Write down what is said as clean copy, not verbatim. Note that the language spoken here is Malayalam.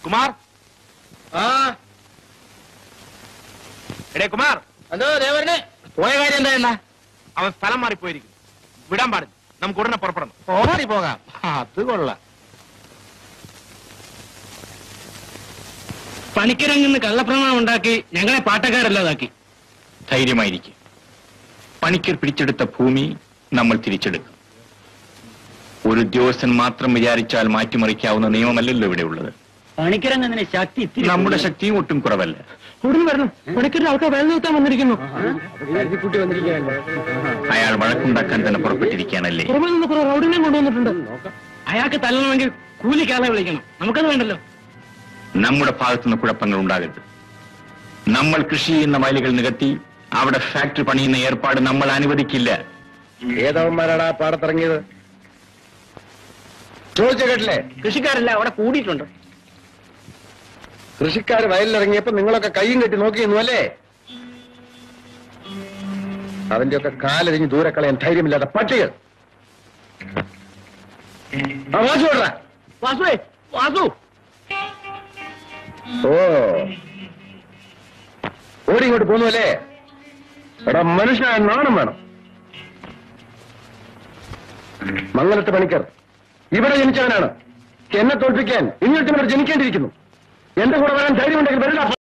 കുമാർ എടേ കുമാർ, അതോ ദേവരനെ പോയ കാര്യം എന്താ? അവൻ സ്ഥലം മാറിപ്പോയിരിക്കും. വിടാൻ പാടില്ല. നമുക്ക് ഉടനെ പുറപ്പെടണം. ഓടി പോകാം. അത് കൊള്ളാം. പണിക്കരങ്ങിന്ന് കള്ളപ്രമാണം ഉണ്ടാക്കി ഞങ്ങളെ പാട്ടക്കാരല്ലാതാക്കി. ധൈര്യമായിരിക്കും. പണിക്കർ പിടിച്ചെടുത്ത ഭൂമി നമ്മൾ തിരിച്ചെടുക്കും. ഒരു ഉദ്യോഗസ്ഥൻ മാത്രം വിചാരിച്ചാൽ മാറ്റിമറിക്കാവുന്ന നിയമമല്ലല്ലോ ഇവിടെ ഉള്ളത്. പണിക്കരങ്ങനെ ശക്തി നമ്മുടെ ശക്തിയും ഒട്ടും കുറവല്ല. ഉടനെ വരണം. പണിക്കരുടെ ആൾക്കാർ വേല നിർത്താൻ വന്നിരിക്കുന്നു. അയാൾ വഴക്കുണ്ടാക്കാൻ തന്നെ പുറപ്പെട്ടിരിക്കുകയാണല്ലേ? പുറമെ നിന്ന് കുറെ റൗഡിനെയും കൊണ്ടുവന്നിട്ടുണ്ട്. അയാൾക്ക് തല്ലണമെങ്കിൽ കൂലിക്കാളെ വിളിക്കണം. നമുക്കത് വേണ്ടല്ലോ. നമ്മുടെ ഭാഗത്തുനിന്ന് കുഴപ്പങ്ങൾ ഉണ്ടാകരുത്. നമ്മൾ കൃഷി ചെയ്യുന്ന വയലുകൾ നികത്തി അവിടെ ഫാക്ടറി പണിയുന്ന ഏർപ്പാട് നമ്മൾ അനുവദിക്കില്ല. ഏതവന്മാരാണ് ആ പാടത്തിറങ്ങിയത്? ചോദിച്ച കേട്ടില്ലേ? കൃഷിക്കാരല്ല, അവിടെ കൂടിയിട്ടുണ്ട്. കൃഷിക്കാർ വയലിലിറങ്ങിയപ്പോ നിങ്ങളൊക്കെ കൈയും കെട്ടി നോക്കിയിരുന്നു അല്ലേ? അതിന്റെയൊക്കെ കാലരിഞ്ഞ് ദൂരെ കളയാൻ ധൈര്യമില്ലാത്ത പട്ടികൾ. വാസു വിടറ. വാസുവേ, വാസു. ഓ, ഓടി ഇങ്ങോട്ട് പോന്നു അല്ലേ? എടാ മനുഷ്യനായ നാണം വേണം. മംഗലത്തെ പണിക്കർ ഇവിടെ ജനിച്ചവനാണ്. എന്നെ തോൽപ്പിക്കാൻ ഇങ്ങോട്ട് ഇവർ ജനിക്കേണ്ടിയിരിക്കുന്നു. എന്റെ കൂടെ വരാൻ ധൈര്യമുണ്ടെങ്കിൽ വരില്ല.